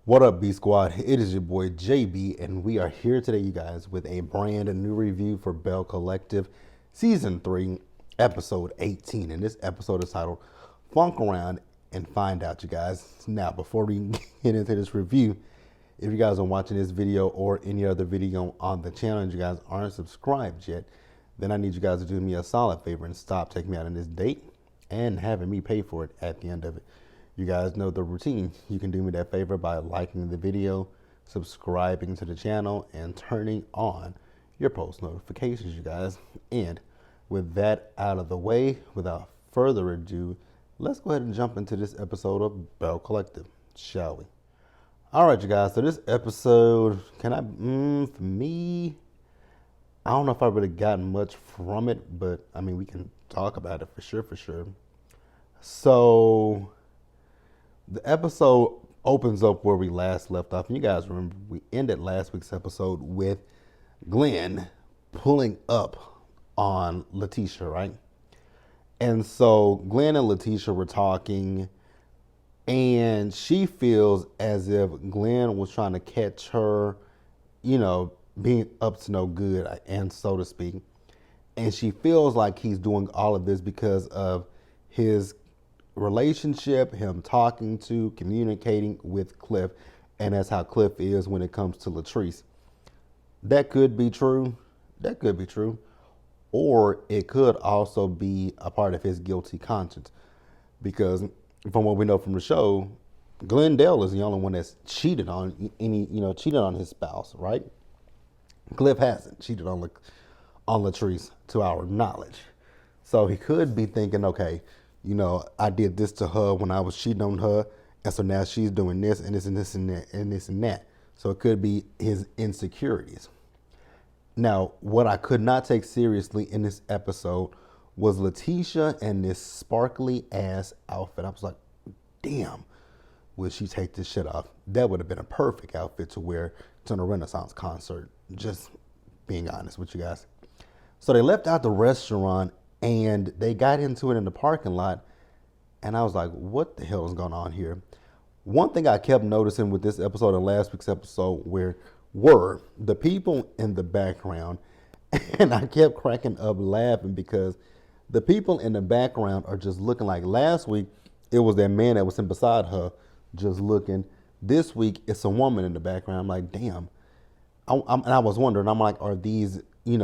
What up, B Squad? It is your boy JB, and we are here today, you guys, with a brand new review for Belle Collective Season 3, Episode 18. And this episode is titled Funk Around and Find Out, you guys. Now, before we get into this review, if you guys are watching this video or any other video on the channel and you guys aren't subscribed yet, then I need you guys to do me a solid favor and stop taking me out on this date and having me pay for it at the end of it. You guys know the routine. You can do me that favor by liking the video, subscribing to the channel, and turning on your post notifications, you guys. And with that out of the way, without further ado, let's go ahead and jump into this episode of Belle Collective, shall we? All right, you guys. So this episode, for me, I don't know if I really gotten much from it, but I mean, we can talk about it for sure. So the episode opens up where we last left off. And you guys remember we ended last week's episode with Glenn pulling up on Letitia, right? And so Glenn and Letitia were talking, and she feels as if Glenn was trying to catch her, being up to no good, and so to speak. And she feels like he's doing all of this because of his relationship, him talking to, communicating with Cliff, and that's how Cliff is when it comes to Latrice. That could be true. Or it could also be a part of his guilty conscience. Because from what we know from the show, Glendale is the only one that's cheated on his spouse, right? Cliff hasn't cheated on Latrice to our knowledge. So he could be thinking, okay, I did this to her when I was cheating on her, and so now she's doing this and this and this and that and this and that. So it could be his insecurities. Now, what I could not take seriously in this episode was Letitia and this sparkly ass outfit. I was like, damn, will she take this shit off? That would have been a perfect outfit to wear to a Renaissance concert. Just being honest with you guys. So they left out the restaurant and they got into it in the parking lot. And I was like, what the hell is going on here? One thing I kept noticing with this episode and last week's episode were the people in the background. And I kept cracking up laughing because the people in the background are just looking like last week. It was that man that was sitting beside her just looking. This week, it's a woman in the background. I'm like, damn. And I was wondering, I'm like, are these,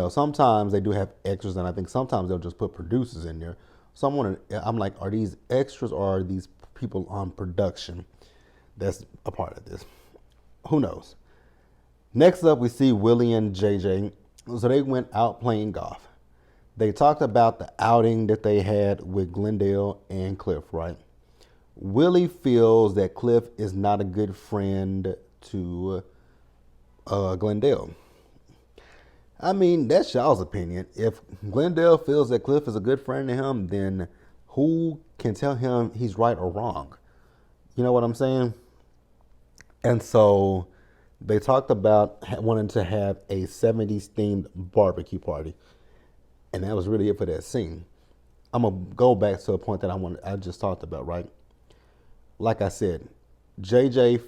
sometimes they do have extras, and I think sometimes they'll just put producers in there. So I'm wondering, I'm like, are these extras or are these people on production that's a part of this? Who knows? Next up, we see Willie and JJ. So they went out playing golf. They talked about the outing that they had with Glendale and Cliff, right? Willie feels that Cliff is not a good friend to Glendale. I mean, that's y'all's opinion. If Glendale feels that Cliff is a good friend to him, then who can tell him he's right or wrong? You know what I'm saying? And so they talked about wanting to have a 70s themed barbecue party. And that was really it for that scene. I'm going to go back to a point that I just talked about, right? Like I said, both JJ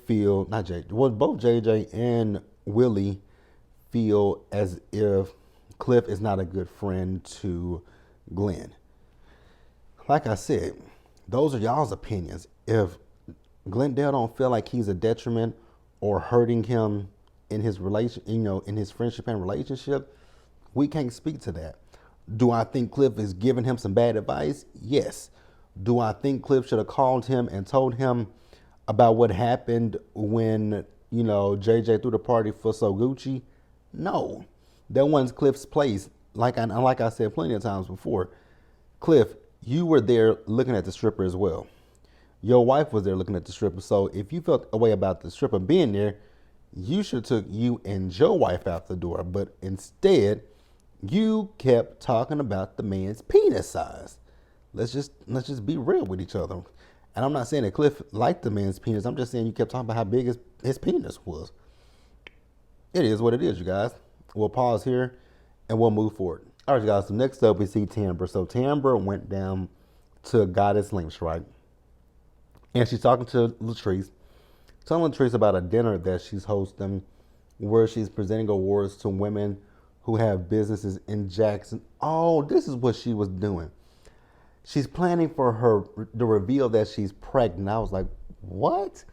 and Willie feel as if Cliff is not a good friend to Glenn. Like I said, those are y'all's opinions. If Glendale don't feel like he's a detriment or hurting him in his in his friendship and relationship, we can't speak to that. Do I think Cliff is giving him some bad advice? Yes. Do I think Cliff should have called him and told him about what happened when, JJ threw the party for So Gucci? No. That wasn't Cliff's place. Like I said plenty of times before, Cliff, you were there looking at the stripper as well. Your wife was there looking at the stripper. So if you felt a way about the stripper being there, you should have took you and your wife out the door. But instead, you kept talking about the man's penis size. Let's just be real with each other. And I'm not saying that Cliff liked the man's penis. I'm just saying you kept talking about how big his penis was. It is what it is, you guys. We'll pause here and we'll move forward. All right, you guys. So next up, we see Timber. So Timber went down to Goddess Links, right? And she's talking to Latrice. telling Latrice about a dinner that she's hosting where she's presenting awards to women who have businesses in Jackson. Oh, this is what she was doing. She's planning for the reveal that she's pregnant. I was like, what?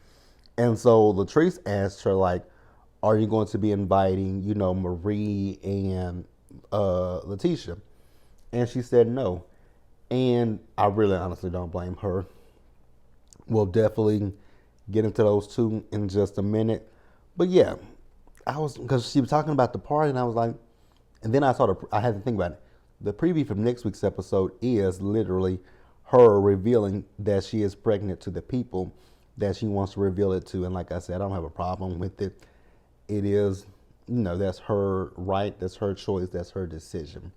And so Latrice asked her, like, are you going to be inviting, Marie and Letitia? And she said no. And I really honestly don't blame her. We'll definitely get into those two in just a minute. But yeah, because she was talking about the party, and I was like, and then I had to think about it. The preview from next week's episode is literally her revealing that she is pregnant to the people that she wants to reveal it to. And like I said, I don't have a problem with it. It is, that's her right, that's her choice, that's her decision.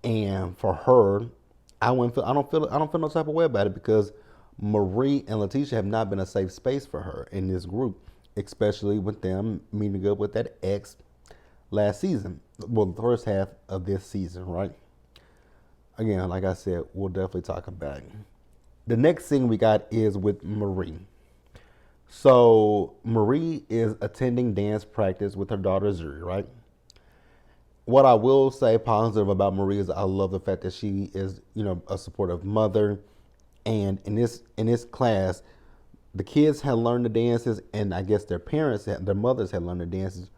And for her, I don't feel no type of way about it because Marie and Letitia have not been a safe space for her in this group, especially with them meeting up with that ex last season. Well, the first half of this season, right? Again, like I said, we'll definitely talk about it. The next thing we got is with Marie. So Marie is attending dance practice with her daughter Zuri, right? What I will say positive about Marie is I love the fact that she is, a supportive mother. And in this class, the kids had learned the dances, and I guess their mothers had learned the dances,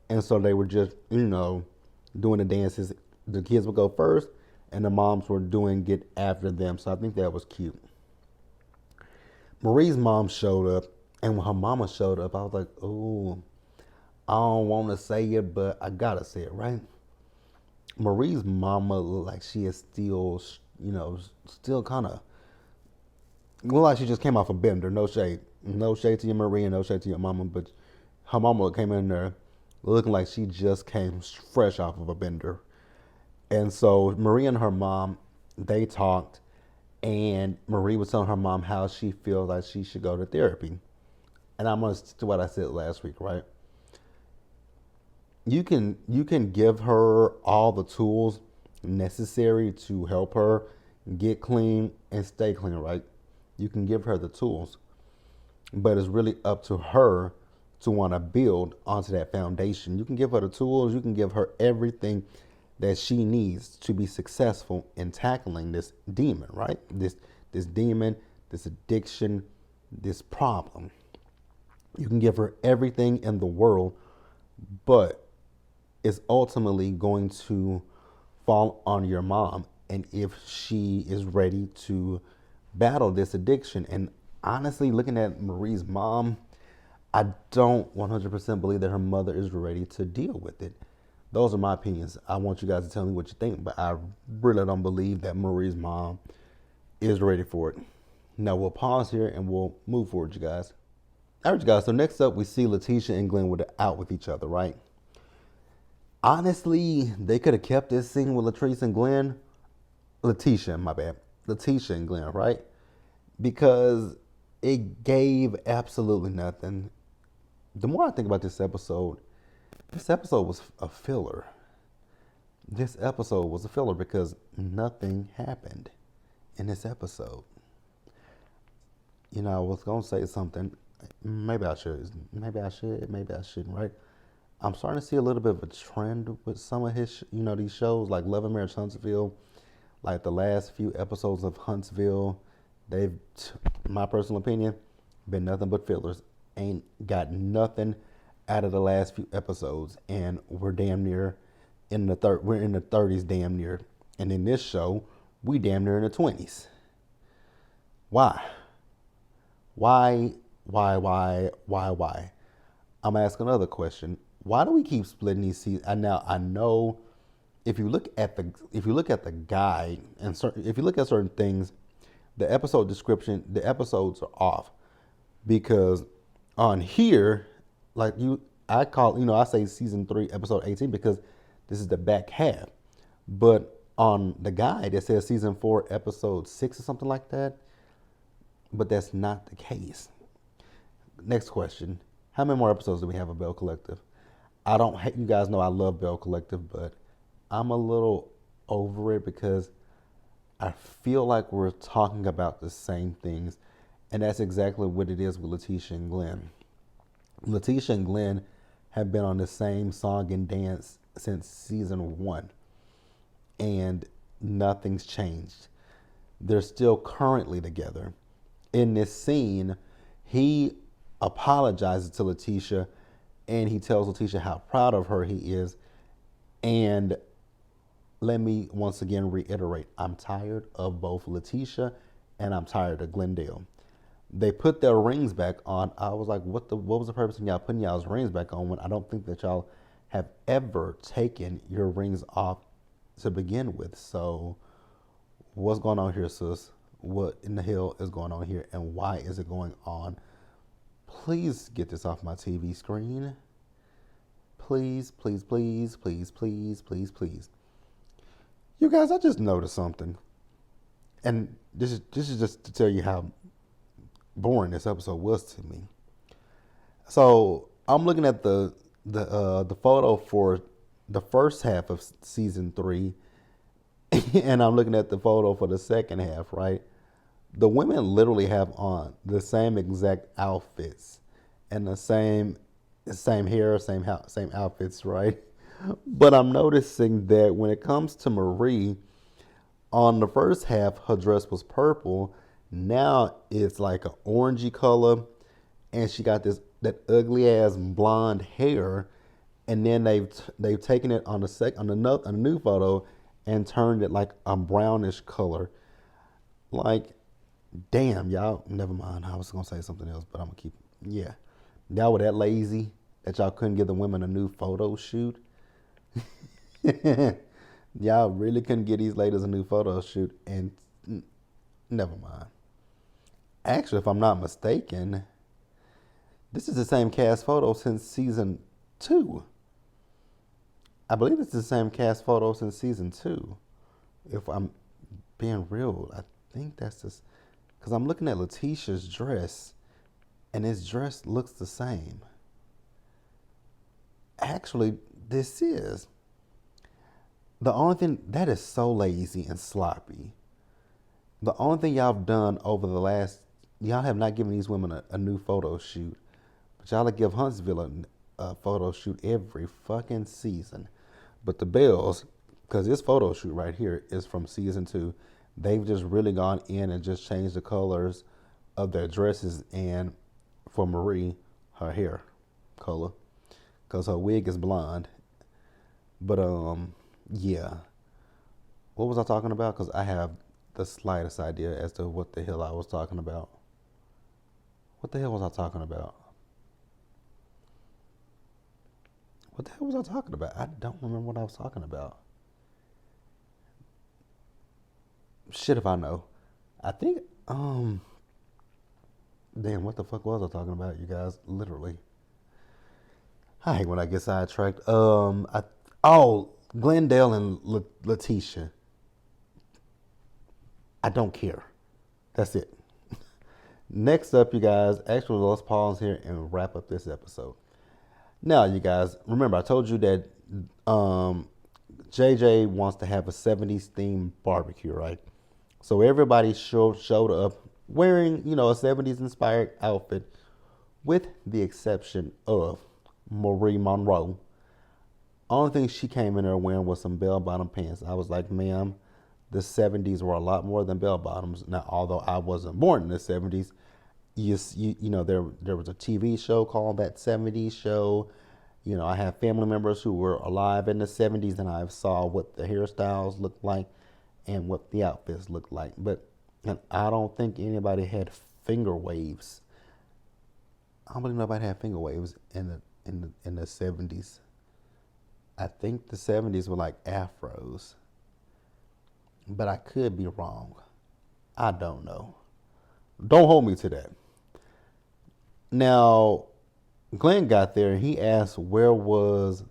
and so they were just, doing the dances. The kids would go first, and the moms were doing it after them. So I think that was cute. Marie's mom showed up, and when her mama showed up, I was like, oh, I don't want to say it, but I gotta say it, right? Marie's mama looked like she is still, still kind of, looked like she just came off a bender. No shade. No shade to your Marie and no shade to your mama, but her mama came in there looking like she just came fresh off of a bender. And so Marie and her mom, they talked, and Marie was telling her mom how she feels like she should go to therapy. And I'm going to stick to what I said last week, right? You can give her all the tools necessary to help her get clean and stay clean, right? You can give her the tools, but it's really up to her to want to build onto that foundation. You can give her the tools, you can give her everything that she needs to be successful in tackling this demon, right? This demon, this addiction, this problem. You can give her everything in the world, but it's ultimately going to fall on your mom. And if she is ready to battle this addiction, and honestly, looking at Marie's mom, I don't 100% believe that her mother is ready to deal with it. Those are my opinions. I want you guys to tell me what you think, but I really don't believe that Marie's mom is ready for it. Now we'll pause here and we'll move forward, you guys. All right, you guys. So next up, we see Letitia and Glenn out with each other, right? Honestly, they could have kept this scene with Latrice and Glenn. Letitia, my bad. Letitia and Glenn, right? Because it gave absolutely nothing. The more I think about this episode was a filler. This episode was a filler because nothing happened in this episode. I was going to say something. Maybe I should. Maybe I shouldn't, right? I'm starting to see a little bit of a trend with some of his, these shows like Love and Marriage Huntsville, like the last few episodes of Huntsville. They've, my personal opinion, been nothing but fillers. Ain't got nothing out of the last few episodes, and we're damn near we're in the 30s, damn near. And in this show, we damn near in the 20s. Why? Why? I'm asking another question. Why do we keep splitting these seasons? And now I know if you look at the guide and if you look at certain things, the episode description, the episodes are off because on here, I say season 3, episode 18 because this is the back half. But on the guide, it says season 4, episode 6 or something like that. But that's not the case. Next question. How many more episodes do we have of Belle Collective? You guys know I love Belle Collective, but I'm a little over it because I feel like we're talking about the same things. And that's exactly what it is with Letitia and Glenn. Letitia and Glenn have been on the same song and dance since season 1, and nothing's changed. They're still currently together. In this scene, he apologizes to Letitia, and he tells Letitia how proud of her he is. And let me once again reiterate, I'm tired of both Letitia and I'm tired of Glendale. They put their rings back on. I was like, what was the purpose of y'all putting y'all's rings back on when I don't think that y'all have ever taken your rings off to begin with? So what's going on here, sis? What in the hell is going on here, and why is it going on? Please get this off my TV screen. Please, please, please, please, please, please, please. You guys, I just noticed something. And this is just to tell you how boring this episode was to me. So I'm looking at the photo for the first half of season 3, and I'm looking at the photo for the second half, right? The women literally have on the same exact outfits and the same hair, same outfits, right? But I'm noticing that when it comes to Marie, on the first half, her dress was purple. Now it's like an orangey color, and she got that ugly ass blonde hair. And then they've taken it on the new photo and turned it like a brownish color. Like, damn, y'all. Never mind. I was gonna say something else, but I'm gonna keep. Yeah, y'all were that lazy that y'all couldn't give the women a new photo shoot. Y'all really couldn't get these ladies a new photo shoot, and never mind. Actually, if I'm not mistaken, this is the same cast photo since season 2. I believe it's the same cast photo since season 2. If I'm being real, I think that's just because I'm looking at Letitia's dress, and his dress looks the same. Actually, this is. The only thing, that is so lazy and sloppy. The only thing y'all have done over the last, y'all have not given these women a new photo shoot, but y'all give Huntsville a photo shoot every fucking season. But the Bells, because this photo shoot right here is from season 2, they've just really gone in and just changed the colors of their dresses, and for Marie, her hair color, because her wig is blonde. But yeah. What was I talking about? Because I have the slightest idea as to what the hell I was talking about. What the hell was I talking about? What the hell was I talking about? I don't remember what I was talking about. Shit if I know. I think, damn, what the fuck was I talking about, you guys? Literally. I hate when I get sidetracked. Glendale and Letitia. I don't care. That's it. Next up, you guys, actually, let's pause here and wrap up this episode. Now, you guys, remember, I told you that JJ wants to have a 70s themed barbecue, right? So everybody showed up wearing, a 70s inspired outfit, with the exception of Marie Monroe. Only thing she came in there wearing was some bell-bottom pants. I was like, ma'am, the 70s were a lot more than bell-bottoms. Now, although I wasn't born in the 70s, there was a TV show called That 70s Show. I have family members who were alive in the 70s, and I saw what the hairstyles looked like and what the outfits looked like. And I don't think anybody had finger waves. I don't believe nobody had finger waves in the 70s. I think the 70s were like afros. But I could be wrong. I don't know. Don't hold me to that. Now, Glenn got there and he asked where was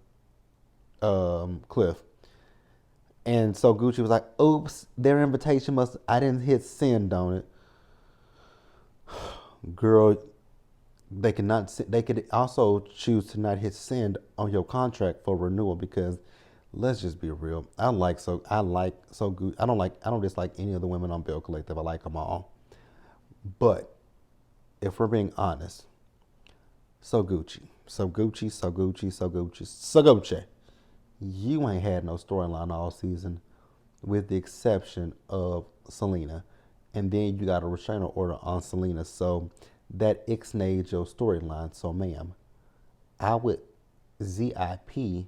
Cliff. And so Gucci was like, oops, their invitation I didn't hit send on it. Girl, they could also choose to not hit send on your contract for renewal, because let's just be real. I don't dislike any of the women on Belle Collective. I like them all. But if we're being honest, So Gucci, so Gucci, so Gucci, so Gucci, so Gucci. You ain't had no storyline all season, with the exception of Selena, and then you got a restraining order on Selena. So that ixnayed your storyline. So, ma'am, I would ZIPIT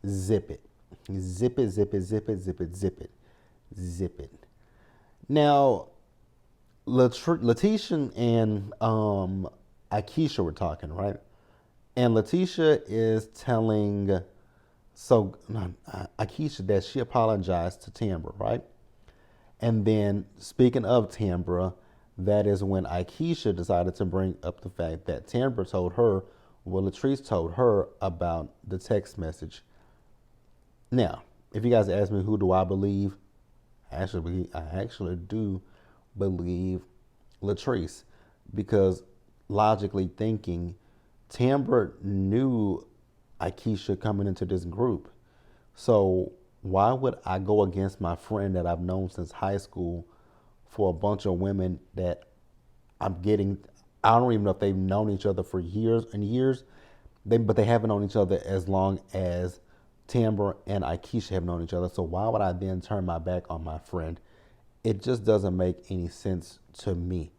zip it, zip it, zip it, zip it, zip it, zip it, zip it. Now, Letitia and Akeisha were talking, right? And Letitia is telling Akeisha that she apologized to Tambra, right? And then speaking of Tambra, that is when Akeisha decided to bring up the fact that Tambra told her, well, Latrice told her about the text message. Now, if you guys ask me who do I believe, I actually do believe Latrice, because logically thinking, Tambra knew Akeisha coming into this group. So why would I go against my friend that I've known since high school for a bunch of women that I'm getting? I don't even know if they've known each other for years and years, but they haven't known each other as long as Tambra and Akeisha have known each other. So why would I then turn my back on my friend? It just doesn't make any sense to me.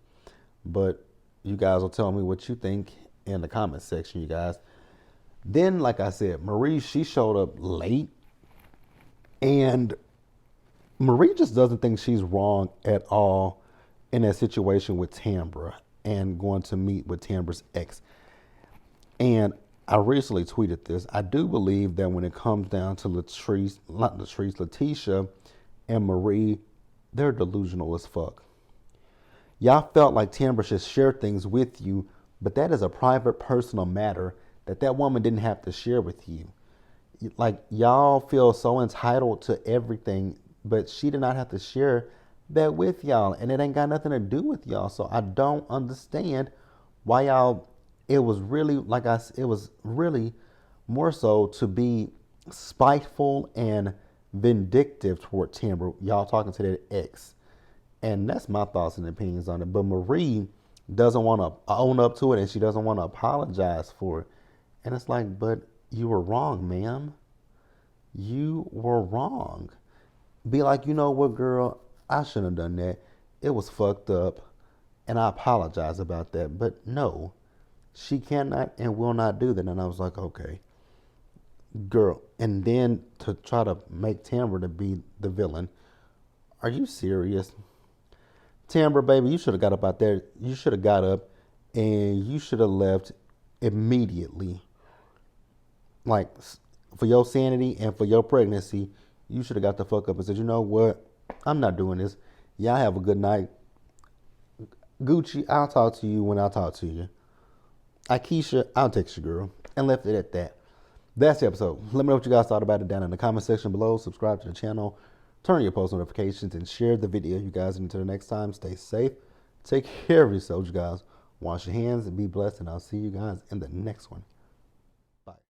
But you guys will tell me what you think in the comment section, you guys. Then, like I said, Marie, she showed up late, and Marie just doesn't think she's wrong at all in that situation with Tambra and going to meet with Tambra's ex. And I recently tweeted this. I do believe that when it comes down to Letitia and Marie, they're delusional as fuck. Y'all felt like Tambra should share things with you, but that is a private, personal matter that woman didn't have to share with you. Like, y'all feel so entitled to everything, but she did not have to share that with y'all, and it ain't got nothing to do with y'all. So I don't understand why y'all. It was really it was really more so to be spiteful and vindictive toward Tambra. Y'all talking to that ex. And that's my thoughts and opinions on it. But Marie doesn't want to own up to it, and she doesn't want to apologize for it. And it's like, but you were wrong, ma'am. You were wrong. Be like, you know what, girl? I shouldn't have done that. It was fucked up. And I apologize about that. But no, she cannot and will not do that. And I was like, okay, girl. And then to try to make Tambra to be the villain. Are you serious? Tambra, baby, you should have got up out there. You should have got up and you should have left immediately. Like, for your sanity and for your pregnancy, you should have got the fuck up and said, you know what? I'm not doing this. Y'all have a good night. Gucci, I'll talk to you when I talk to you. Akeisha, I'll text you, girl. And left it at that. That's the episode. Let me know what you guys thought about it down in the comment section below. Subscribe to the channel. Turn on your post notifications and share the video, you guys. And until the next time, stay safe. Take care of yourselves, you guys. Wash your hands and be blessed. And I'll see you guys in the next one.